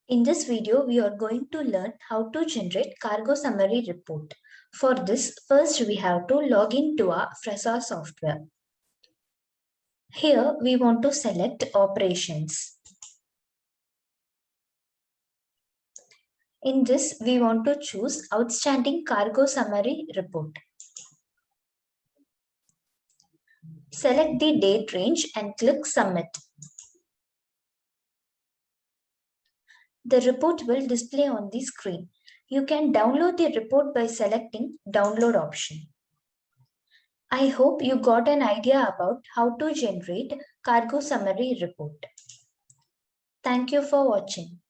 In this video, we are going to learn how to generate cargo summary report. For this, first we have to log into our Fresa software. Here, we want to select operations. In this, we want to choose outstanding cargo summary report. Select the date range and click submit. The report will display on the screen. You can download the report by selecting download option. I hope you got an idea about how to generate cargo summary report. Thank you for watching.